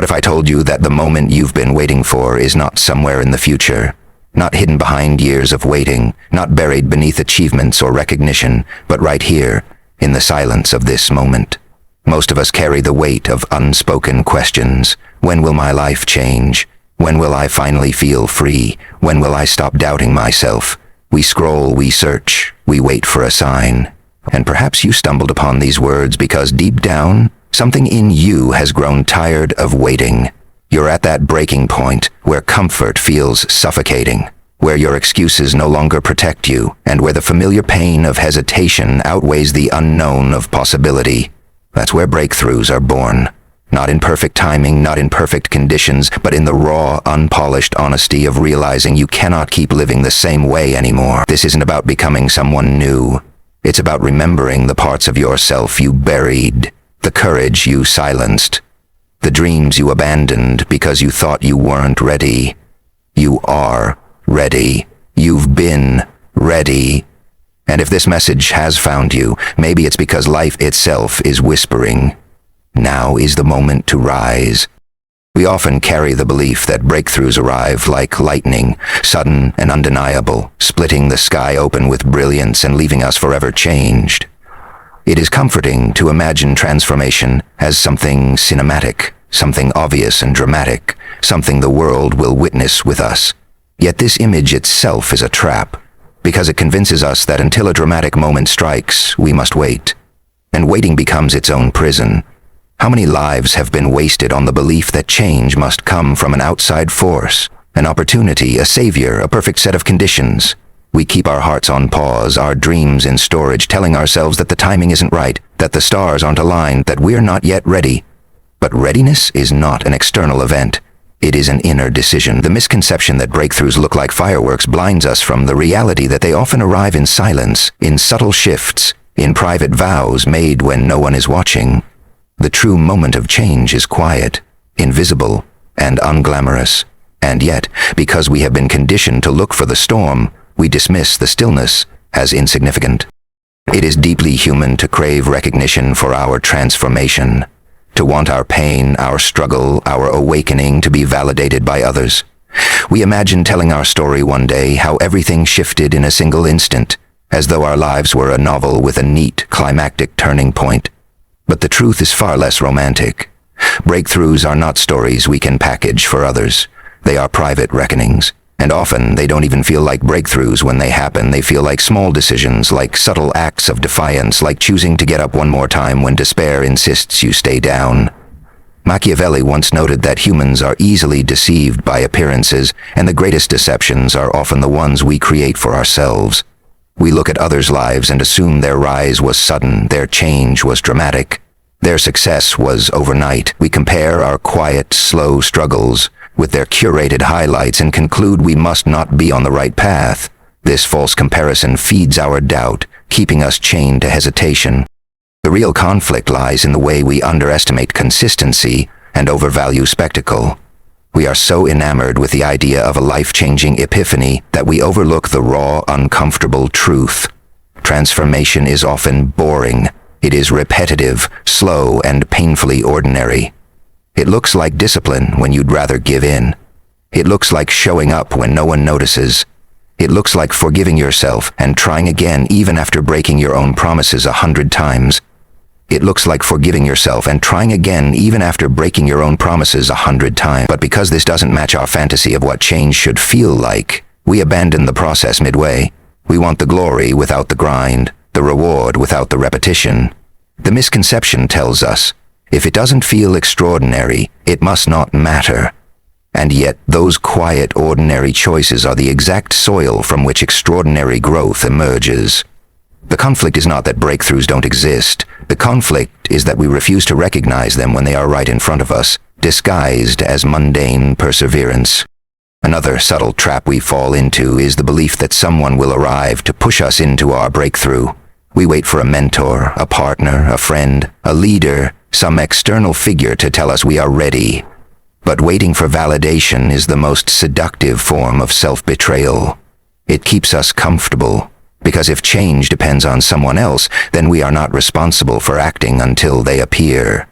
What if I told you that the moment you've been waiting for is not somewhere in the future, not hidden behind years of waiting, not buried beneath achievements or recognition, but right here, in the silence of this moment? Most of us carry the weight of unspoken questions. When will my life change? When will I finally feel free? When will I stop doubting myself? We scroll, we search, we wait for a sign. And perhaps you stumbled upon these words because deep down, something in you has grown tired of waiting. You're at that breaking point where comfort feels suffocating, where your excuses no longer protect you, and where the familiar pain of hesitation outweighs the unknown of possibility. That's where breakthroughs are born. Not in perfect timing, not in perfect conditions, but in the raw, unpolished honesty of realizing you cannot keep living the same way anymore. This isn't about becoming someone new. It's about remembering the parts of yourself you buried, the courage you silenced, the dreams you abandoned because you thought you weren't ready. You are ready. You've been ready. And if this message has found you, maybe it's because life itself is whispering, now is the moment to rise. We often carry the belief that breakthroughs arrive like lightning, sudden and undeniable, splitting the sky open with brilliance and leaving us forever changed. It is comforting to imagine transformation as something cinematic, something obvious and dramatic, something the world will witness with us. Yet this image itself is a trap, because it convinces us that until a dramatic moment strikes, we must wait. And waiting becomes its own prison. How many lives have been wasted on the belief that change must come from an outside force, an opportunity, a savior, a perfect set of conditions? We keep our hearts on pause, our dreams in storage, telling ourselves that the timing isn't right, that the stars aren't aligned, that we're not yet ready. But readiness is not an external event. It is an inner decision. The misconception that breakthroughs look like fireworks blinds us from the reality that they often arrive in silence, in subtle shifts, in private vows made when no one is watching. The true moment of change is quiet, invisible, and unglamorous. And yet, because we have been conditioned to look for the storm, we dismiss the stillness as insignificant. It is deeply human to crave recognition for our transformation, to want our pain, our struggle, our awakening to be validated by others. We imagine telling our story one day, how everything shifted in a single instant, as though our lives were a novel with a neat, climactic turning point. But the truth is far less romantic. Breakthroughs are not stories we can package for others. They are private reckonings. And often, they don't even feel like breakthroughs when they happen. They feel like small decisions, like subtle acts of defiance, like choosing to get up one more time when despair insists you stay down. Machiavelli once noted that humans are easily deceived by appearances, and the greatest deceptions are often the ones we create for ourselves. We look at others' lives and assume their rise was sudden, their change was dramatic, their success was overnight. We compare our quiet, slow struggles with their curated highlights and conclude we must not be on the right path. This false comparison feeds our doubt, keeping us chained to hesitation. The real conflict lies in the way we underestimate consistency and overvalue spectacle. We are so enamored with the idea of a life-changing epiphany that we overlook the raw, uncomfortable truth. Transformation is often boring. It is repetitive, slow, and painfully ordinary. It looks like discipline when you'd rather give in. It looks like showing up when no one notices. It looks like forgiving yourself and trying again even after breaking your own promises 100 times. It looks like forgiving yourself and trying again even after breaking your own promises 100 times. But because this doesn't match our fantasy of what change should feel like, we abandon the process midway. We want the glory without the grind, the reward without the repetition. The misconception tells us, if it doesn't feel extraordinary, it must not matter. And yet, those quiet, ordinary choices are the exact soil from which extraordinary growth emerges. The conflict is not that breakthroughs don't exist. The conflict is that we refuse to recognize them when they are right in front of us, disguised as mundane perseverance. Another subtle trap we fall into is the belief that someone will arrive to push us into our breakthrough. We wait for a mentor, a partner, a friend, a leader, some external figure to tell us we are ready. But waiting for validation is the most seductive form of self-betrayal. It keeps us comfortable, because if change depends on someone else, then we are not responsible for acting until they appear.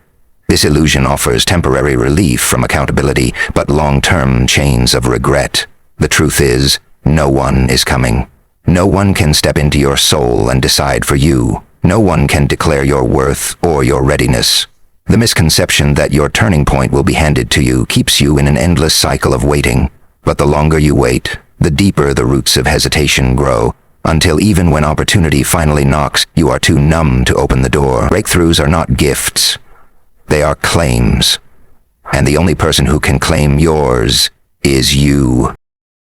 This illusion offers temporary relief from accountability, but long-term chains of regret. The truth is, no one is coming. No one can step into your soul and decide for you. No one can declare your worth or your readiness. The misconception that your turning point will be handed to you keeps you in an endless cycle of waiting. But the longer you wait, the deeper the roots of hesitation grow, until even when opportunity finally knocks, you are too numb to open the door. Breakthroughs are not gifts. They are claims. And the only person who can claim yours is you.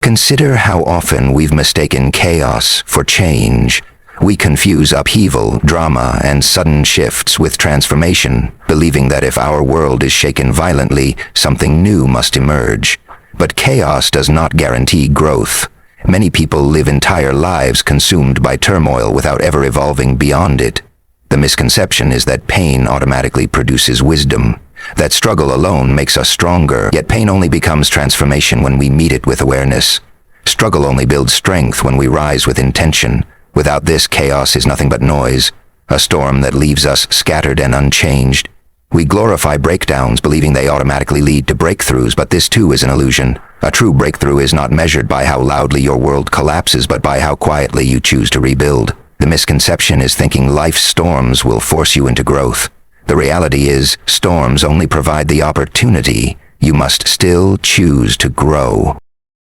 Consider how often we've mistaken chaos for change. We confuse upheaval, drama, and sudden shifts with transformation, believing that if our world is shaken violently, something new must emerge. But chaos does not guarantee growth. Many people live entire lives consumed by turmoil without ever evolving beyond it. The misconception is that pain automatically produces wisdom, that struggle alone makes us stronger, yet pain only becomes transformation when we meet it with awareness. Struggle only builds strength when we rise with intention. Without this, chaos is nothing but noise, a storm that leaves us scattered and unchanged. We glorify breakdowns, believing they automatically lead to breakthroughs, but this too is an illusion. A true breakthrough is not measured by how loudly your world collapses, but by how quietly you choose to rebuild. The misconception is thinking life's storms will force you into growth. The reality is, storms only provide the opportunity. You must still choose to grow.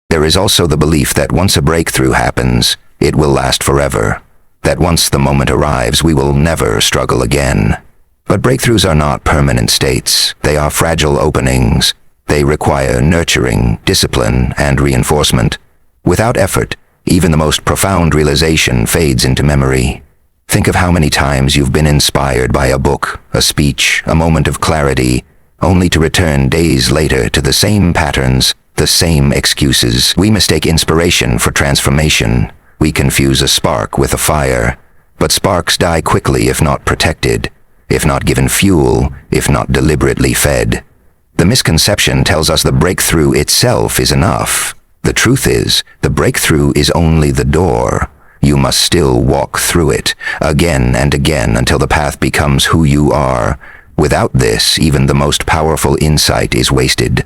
There is also the belief that once a breakthrough happens, it will last forever. That once the moment arrives, we will never struggle again. But breakthroughs are not permanent states. They are fragile openings. They require nurturing, discipline, and reinforcement. Without effort, even the most profound realization fades into memory. Think of how many times you've been inspired by a book, a speech, a moment of clarity, only to return days later to the same patterns, the same excuses. We mistake inspiration for transformation. We confuse a spark with a fire. But sparks die quickly if not protected, if not given fuel, if not deliberately fed. The misconception tells us the breakthrough itself is enough. The truth is, the breakthrough is only the door. You must still walk through it, again and again, until the path becomes who you are. Without this, even the most powerful insight is wasted.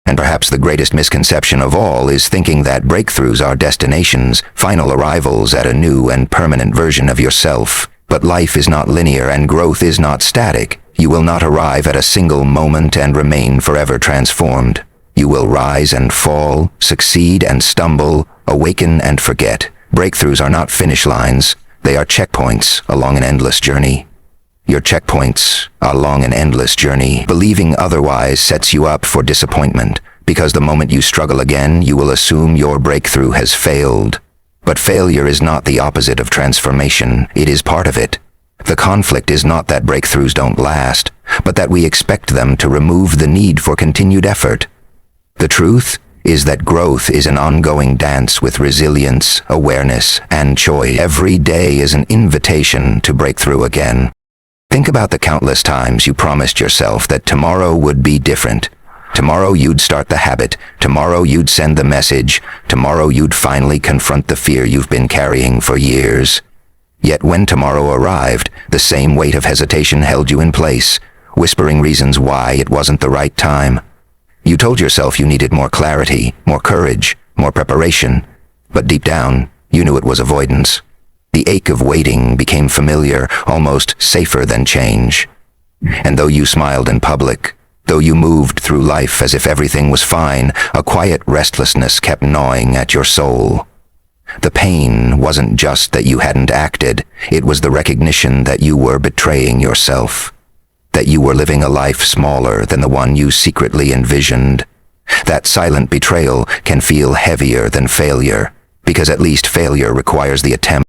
And perhaps the greatest misconception of all is thinking that breakthroughs are destinations, final arrivals at a new and permanent version of yourself. But life is not linear and growth is not static. You will not arrive at a single moment and remain forever transformed. You will rise and fall, succeed and stumble, awaken and forget. Breakthroughs are not finish lines. They are checkpoints along an endless journey. Your checkpoints along an endless journey. Believing otherwise sets you up for disappointment, because the moment you struggle again, you will assume your breakthrough has failed. But failure is not the opposite of transformation. It is part of it. The conflict is not that breakthroughs don't last, but that we expect them to remove the need for continued effort. The truth is that growth is an ongoing dance with resilience, awareness, and choice. Every day is an invitation to break through again. Think about the countless times you promised yourself that tomorrow would be different. Tomorrow you'd start the habit. Tomorrow you'd send the message. Tomorrow you'd finally confront the fear you've been carrying for years. Yet when tomorrow arrived, the same weight of hesitation held you in place, whispering reasons why it wasn't the right time. You told yourself you needed more clarity, more courage, more preparation, but deep down, you knew it was avoidance. The ache of waiting became familiar, almost safer than change. And though you smiled in public, though you moved through life as if everything was fine, a quiet restlessness kept gnawing at your soul. The pain wasn't just that you hadn't acted, it was the recognition that you were betraying yourself. That you were living a life smaller than the one you secretly envisioned. That silent betrayal can feel heavier than failure, because at least failure requires the attempt.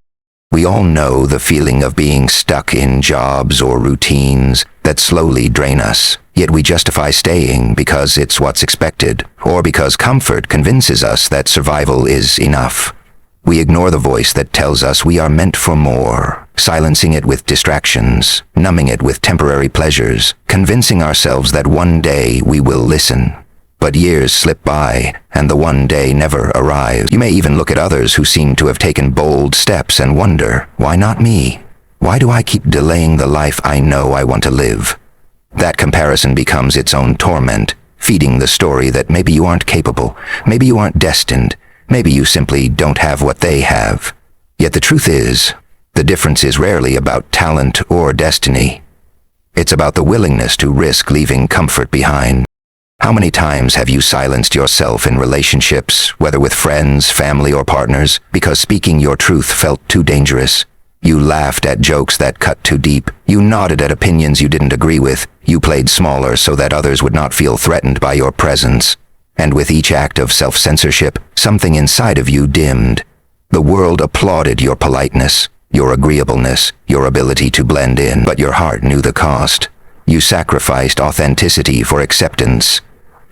We all know the feeling of being stuck in jobs or routines that slowly drain us, yet we justify staying because it's what's expected, or because comfort convinces us that survival is enough. We ignore the voice that tells us we are meant for more, silencing it with distractions, numbing it with temporary pleasures, convincing ourselves that one day we will listen. But years slip by, and the one day never arrives. You may even look at others who seem to have taken bold steps and wonder, why not me? Why do I keep delaying the life I know I want to live? That comparison becomes its own torment, feeding the story that maybe you aren't capable, maybe you aren't destined, maybe you simply don't have what they have. Yet the truth is, the difference is rarely about talent or destiny. It's about the willingness to risk leaving comfort behind. How many times have you silenced yourself in relationships, whether with friends, family, or partners, because speaking your truth felt too dangerous? You laughed at jokes that cut too deep. You nodded at opinions you didn't agree with. You played smaller so that others would not feel threatened by your presence. And with each act of self-censorship, something inside of you dimmed. The world applauded your politeness, your agreeableness, your ability to blend in, but your heart knew the cost. You sacrificed authenticity for acceptance,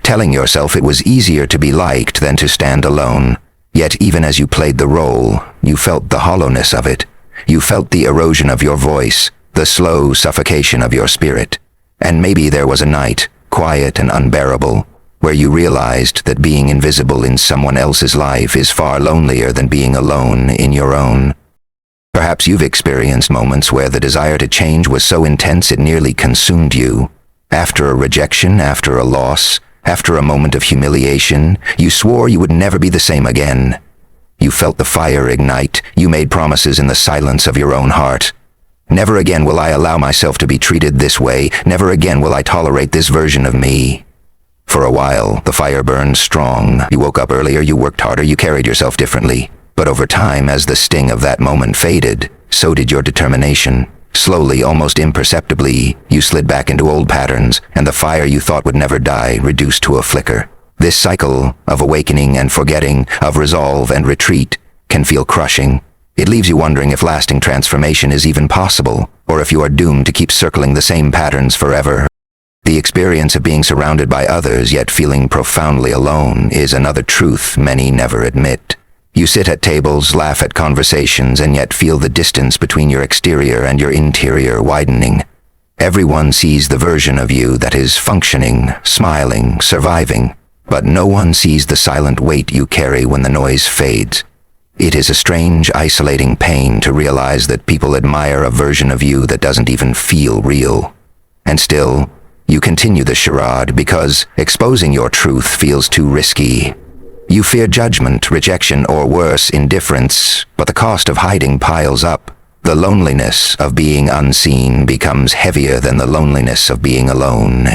telling yourself it was easier to be liked than to stand alone. Yet even as you played the role, you felt the hollowness of it. You felt the erosion of your voice, the slow suffocation of your spirit. And maybe there was a night, quiet and unbearable, where you realized that being invisible in someone else's life is far lonelier than being alone in your own. Perhaps you've experienced moments where the desire to change was so intense it nearly consumed you. After a rejection, after a loss, after a moment of humiliation, you swore you would never be the same again. You felt the fire ignite. You made promises in the silence of your own heart. Never again will I allow myself to be treated this way. Never again will I tolerate this version of me. For a while, the fire burned strong. You woke up earlier, you worked harder, you carried yourself differently. But over time, as the sting of that moment faded, so did your determination. Slowly, almost imperceptibly, you slid back into old patterns, and the fire you thought would never die reduced to a flicker. This cycle of awakening and forgetting, of resolve and retreat, can feel crushing. It leaves you wondering if lasting transformation is even possible, or if you are doomed to keep circling the same patterns forever. The experience of being surrounded by others yet feeling profoundly alone is another truth many never admit. You sit at tables, laugh at conversations, and yet feel the distance between your exterior and your interior widening. Everyone sees the version of you that is functioning, smiling, surviving, but no one sees the silent weight you carry when the noise fades. It is a strange, isolating pain to realize that people admire a version of you that doesn't even feel real. And still, you continue the charade because exposing your truth feels too risky. You fear judgment, rejection, or worse, indifference, but the cost of hiding piles up. The loneliness of being unseen becomes heavier than the loneliness of being alone.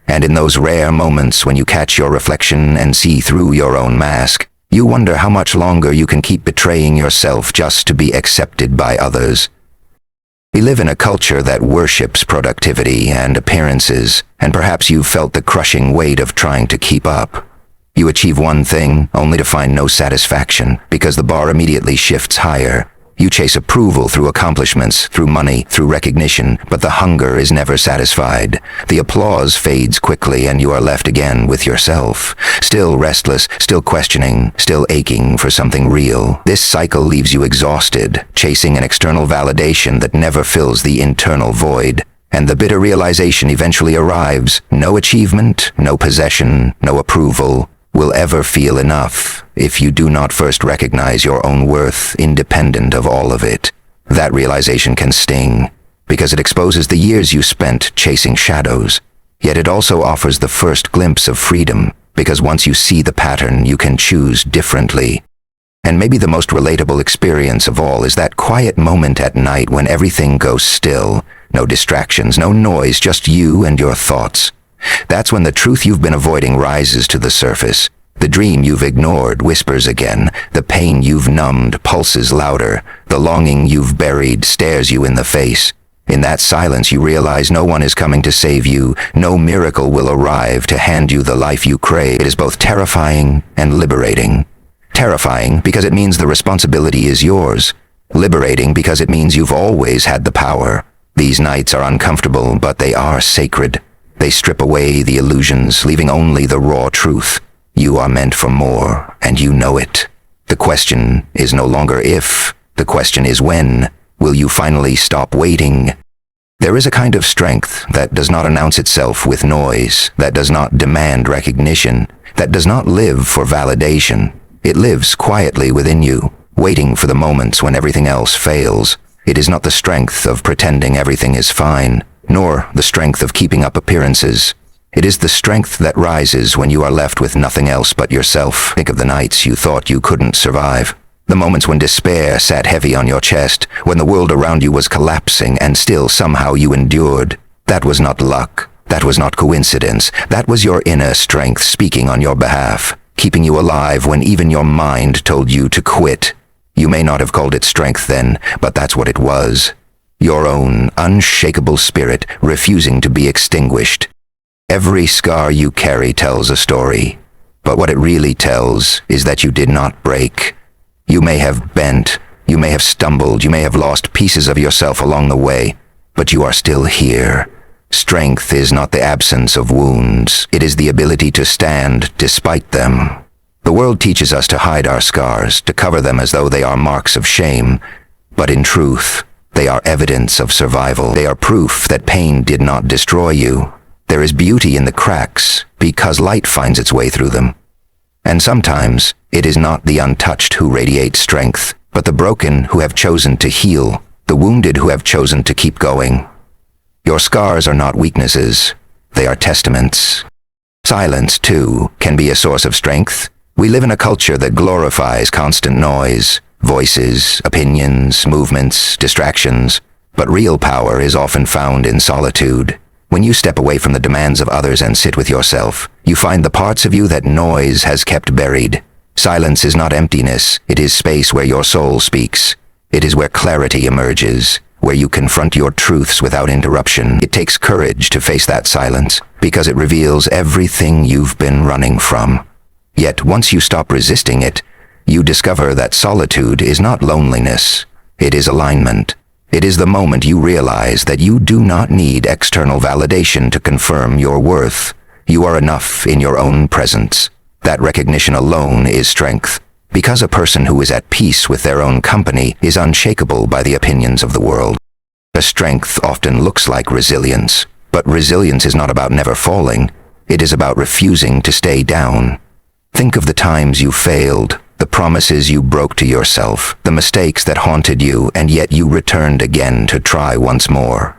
And in those rare moments when you catch your reflection and see through your own mask, you wonder how much longer you can keep betraying yourself just to be accepted by others. We live in a culture that worships productivity and appearances, and perhaps you've felt the crushing weight of trying to keep up. You achieve one thing, only to find no satisfaction, because the bar immediately shifts higher. You chase approval through accomplishments, through money, through recognition, but the hunger is never satisfied. The applause fades quickly, and you are left again with yourself, still restless, still questioning, still aching for something real. This cycle leaves you exhausted, chasing an external validation that never fills the internal void. And the bitter realization eventually arrives. No achievement, no possession, no approval will ever feel enough if you do not first recognize your own worth independent of all of it. That realization can sting, because it exposes the years you spent chasing shadows. Yet it also offers the first glimpse of freedom, because once you see the pattern, you can choose differently. And maybe the most relatable experience of all is that quiet moment at night when everything goes still. No distractions, no noise, just you and your thoughts. That's when the truth you've been avoiding rises to the surface. The dream you've ignored whispers again. The pain you've numbed pulses louder. The longing you've buried stares you in the face. In that silence you realize no one is coming to save you. No miracle will arrive to hand you the life you crave. It is both terrifying and liberating. Terrifying because it means the responsibility is yours. Liberating because it means you've always had the power. These nights are uncomfortable, but they are sacred. They strip away the illusions, leaving only the raw truth. You are meant for more, and you know it. The question is no longer if, the question is when. Will you finally stop waiting? There is a kind of strength that does not announce itself with noise, that does not demand recognition, that does not live for validation. It lives quietly within you, waiting for the moments when everything else fails. It is not the strength of pretending everything is fine, nor the strength of keeping up appearances. It is the strength that rises when you are left with nothing else but yourself. Think of the nights you thought you couldn't survive. The moments when despair sat heavy on your chest, when the world around you was collapsing and still somehow you endured. That was not luck. That was not coincidence. That was your inner strength speaking on your behalf, keeping you alive when even your mind told you to quit. You may not have called it strength then, but that's what it was. Your own unshakable spirit refusing to be extinguished. Every scar you carry tells a story, but what it really tells is that you did not break. You may have bent, you may have stumbled, you may have lost pieces of yourself along the way, but you are still here. Strength is not the absence of wounds, it is the ability to stand despite them. The world teaches us to hide our scars, to cover them as though they are marks of shame, but in truth, they are evidence of survival. They are proof that pain did not destroy you. There is beauty in the cracks because light finds its way through them. And sometimes, it is not the untouched who radiate strength, but the broken who have chosen to heal, the wounded who have chosen to keep going. Your scars are not weaknesses, they are testaments. Silence, too, can be a source of strength. We live in a culture that glorifies constant noise, voices, opinions, movements, distractions, but real power is often found in solitude. When you step away from the demands of others and sit with yourself, you find the parts of you that noise has kept buried. Silence is not emptiness, it is space where your soul speaks. It is where clarity emerges, where you confront your truths without interruption. It takes courage to face that silence, because it reveals everything you've been running from. Yet once you stop resisting it, you discover that solitude is not loneliness, it is alignment. It is the moment you realize that you do not need external validation to confirm your worth. You are enough in your own presence. That recognition alone is strength, because a person who is at peace with their own company is unshakable by the opinions of the world. A strength often looks like resilience, but resilience is not about never falling. It is about refusing to stay down. Think of the times you failed, the promises you broke to yourself, the mistakes that haunted you, and yet you returned again to try once more.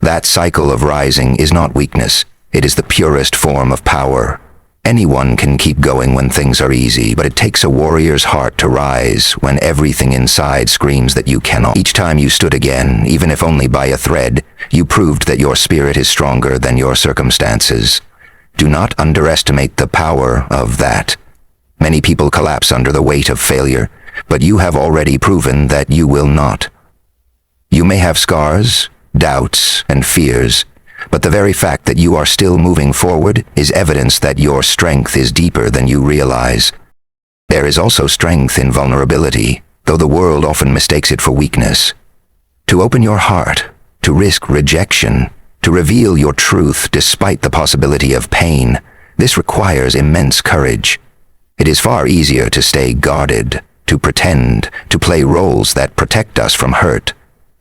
That cycle of rising is not weakness, it is the purest form of power. Anyone can keep going when things are easy, but it takes a warrior's heart to rise when everything inside screams that you cannot. Each time you stood again, even if only by a thread, you proved that your spirit is stronger than your circumstances. Do not underestimate the power of that. Many people collapse under the weight of failure, but you have already proven that you will not. You may have scars, doubts, and fears, but the very fact that you are still moving forward is evidence that your strength is deeper than you realize. There is also strength in vulnerability, though the world often mistakes it for weakness. To open your heart, to risk rejection, to reveal your truth despite the possibility of pain, this requires immense courage. It is far easier to stay guarded, to pretend, to play roles that protect us from hurt.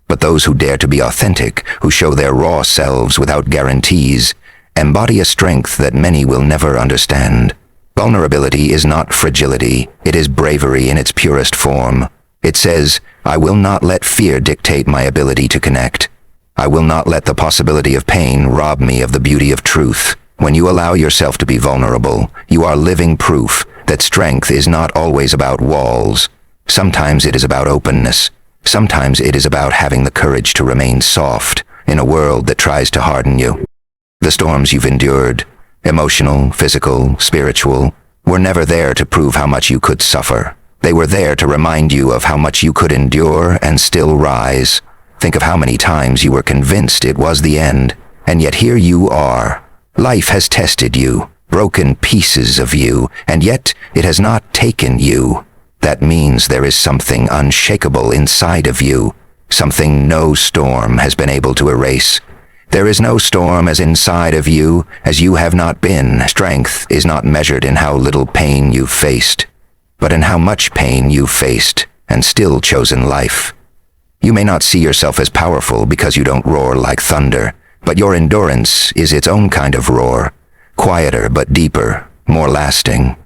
But those who dare to be authentic, who show their raw selves without guarantees, embody a strength that many will never understand. Vulnerability is not fragility, it is bravery in its purest form. It says, I will not let fear dictate my ability to connect. I will not let the possibility of pain rob me of the beauty of truth. When you allow yourself to be vulnerable, you are living proof that strength is not always about walls. Sometimes it is about openness. Sometimes it is about having the courage to remain soft in a world that tries to harden you. The storms you've endured, emotional, physical, spiritual, were never there to prove how much you could suffer. They were there to remind you of how much you could endure and still rise. Think of how many times you were convinced it was the end, and yet here you are. Life has tested you, broken pieces of you, and yet it has not taken you. That means there is something unshakable inside of you, something no storm has been able to erase. There is no storm as inside of you as you have not been. Strength is not measured in how little pain you've faced, but in how much pain you've faced and still chosen life. You may not see yourself as powerful because you don't roar like thunder, but your endurance is its own kind of roar, quieter but deeper, more lasting.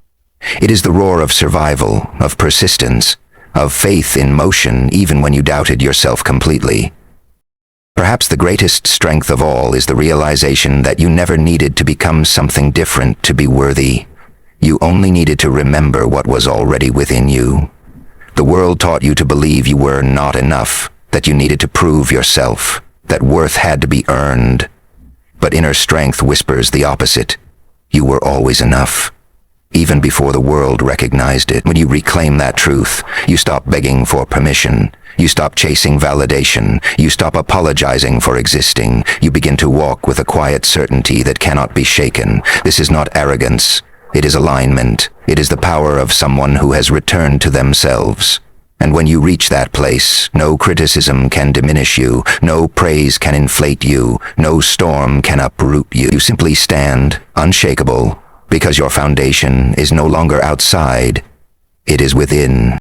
It is the roar of survival, of persistence, of faith in motion even when you doubted yourself completely. Perhaps the greatest strength of all is the realization that you never needed to become something different to be worthy. You only needed to remember what was already within you. The world taught you to believe you were not enough, that you needed to prove yourself, that worth had to be earned. But inner strength whispers the opposite. You were always enough, even before the world recognized it. When you reclaim that truth, you stop begging for permission. You stop chasing validation. You stop apologizing for existing. You begin to walk with a quiet certainty that cannot be shaken. This is not arrogance. It is alignment. It is the power of someone who has returned to themselves. And when you reach that place, no criticism can diminish you, no praise can inflate you, no storm can uproot you. You simply stand, unshakable, because your foundation is no longer outside, it is within.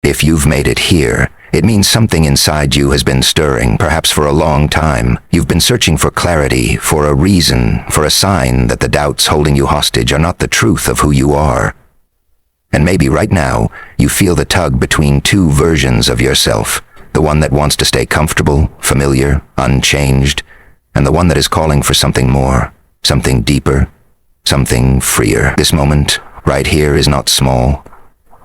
If you've made it here, it means something inside you has been stirring, perhaps for a long time. You've been searching for clarity, for a reason, for a sign that the doubts holding you hostage are not the truth of who you are. And maybe right now, you feel the tug between two versions of yourself, the one that wants to stay comfortable, familiar, unchanged, and the one that is calling for something more, something deeper, something freer. This moment, right here, is not small.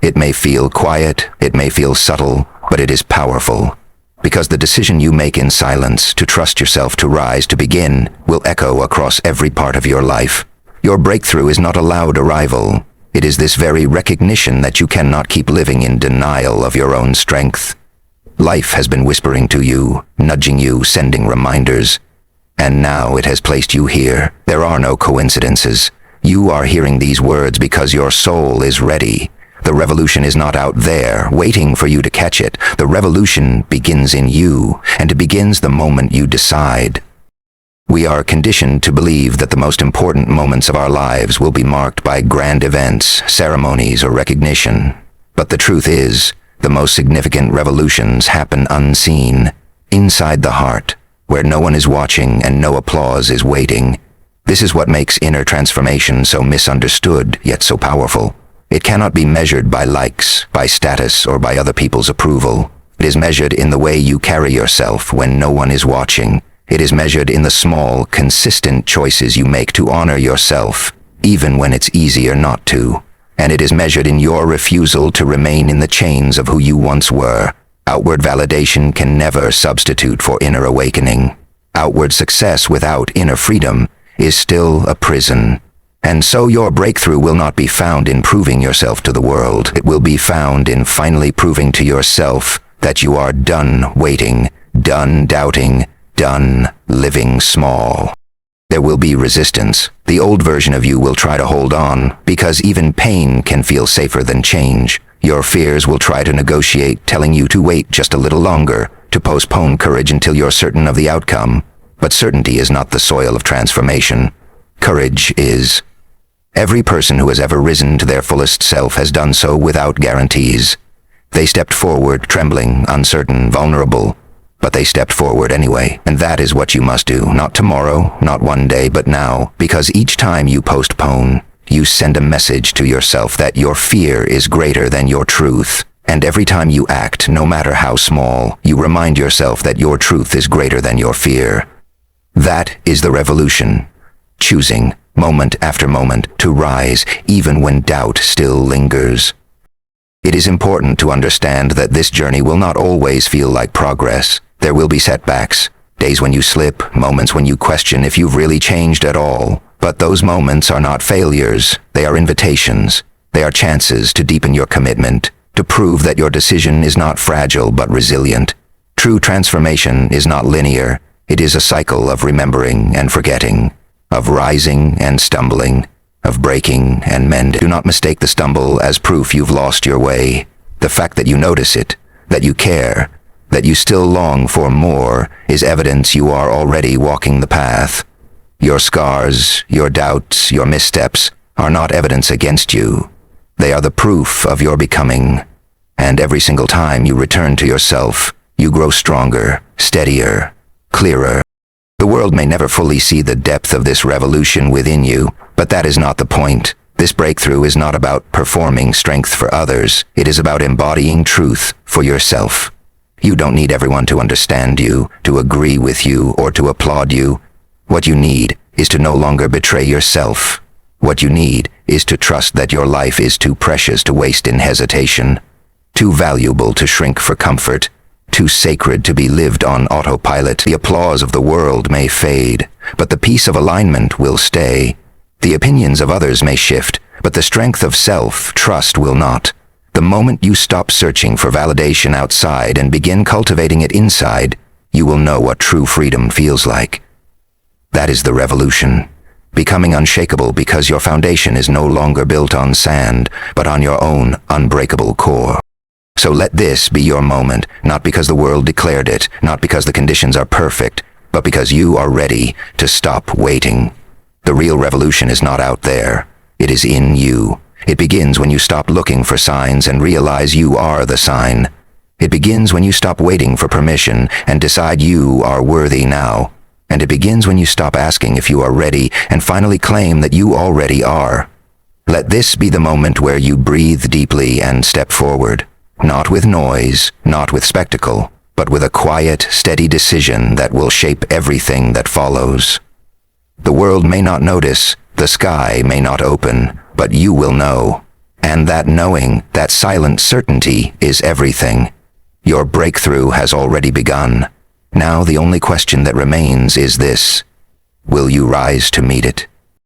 It may feel quiet, it may feel subtle, but it is powerful. Because the decision you make in silence, to trust yourself, to rise, to begin, will echo across every part of your life. Your breakthrough is not a loud arrival. It is this very recognition that you cannot keep living in denial of your own strength. Life has been whispering to you, nudging you, sending reminders. And now it has placed you here. There are no coincidences. You are hearing these words because your soul is ready. The revolution is not out there, waiting for you to catch it. The revolution begins in you, and it begins the moment you decide. We are conditioned to believe that the most important moments of our lives will be marked by grand events, ceremonies, or recognition. But the truth is, the most significant revolutions happen unseen, inside the heart, where no one is watching and no applause is waiting. This is what makes inner transformation so misunderstood, yet so powerful. It cannot be measured by likes, by status, or by other people's approval. It is measured in the way you carry yourself when no one is watching. It is measured in the small, consistent choices you make to honor yourself, even when it's easier not to. And it is measured in your refusal to remain in the chains of who you once were. Outward validation can never substitute for inner awakening. Outward success without inner freedom is still a prison. And so your breakthrough will not be found in proving yourself to the world. It will be found in finally proving to yourself that you are done waiting, done doubting, done living small. There will be resistance. The old version of you will try to hold on, because even pain can feel safer than change. Your fears will try to negotiate, telling you to wait just a little longer, to postpone courage until you're certain of the outcome. But certainty is not the soil of transformation. Courage is. Every person who has ever risen to their fullest self has done so without guarantees. They stepped forward, trembling, uncertain, vulnerable. But they stepped forward anyway, and that is what you must do, not tomorrow, not one day, but now, because each time you postpone, you send a message to yourself that your fear is greater than your truth. And every time you act, no matter how small, you remind yourself that your truth is greater than your fear. That is the revolution. Choosing, moment after moment, to rise, even when doubt still lingers. It is important to understand that this journey will not always feel like progress. There will be setbacks, days when you slip, moments when you question if you've really changed at all. But those moments are not failures. They are invitations. They are chances to deepen your commitment, to prove that your decision is not fragile but resilient. True transformation is not linear. It is a cycle of remembering and forgetting, of rising and stumbling, of breaking and mending. Do not mistake the stumble as proof you've lost your way. The fact that you notice it, that you care, that you still long for more, is evidence you are already walking the path. Your scars, your doubts, your missteps are not evidence against you. They are the proof of your becoming. And every single time you return to yourself, you grow stronger, steadier, clearer. The world may never fully see the depth of this revolution within you, but that is not the point. This breakthrough is not about performing strength for others. It is about embodying truth for yourself. You don't need everyone to understand you, to agree with you, or to applaud you. What you need is to no longer betray yourself. What you need is to trust that your life is too precious to waste in hesitation, too valuable to shrink for comfort, too sacred to be lived on autopilot. The applause of the world may fade, but the peace of alignment will stay. The opinions of others may shift, but the strength of self-trust will not. The moment you stop searching for validation outside and begin cultivating it inside, you will know what true freedom feels like. That is the revolution. Becoming unshakable because your foundation is no longer built on sand, but on your own unbreakable core. So let this be your moment, not because the world declared it, not because the conditions are perfect, but because you are ready to stop waiting. The real revolution is not out there. It is in you. It begins when you stop looking for signs and realize you are the sign. It begins when you stop waiting for permission and decide you are worthy now. And it begins when you stop asking if you are ready and finally claim that you already are. Let this be the moment where you breathe deeply and step forward. Not with noise, not with spectacle, but with a quiet, steady decision that will shape everything that follows. The world may not notice, the sky may not open, but you will know. And that knowing, that silent certainty, is everything. Your breakthrough has already begun. Now the only question that remains is this: will you rise to meet it?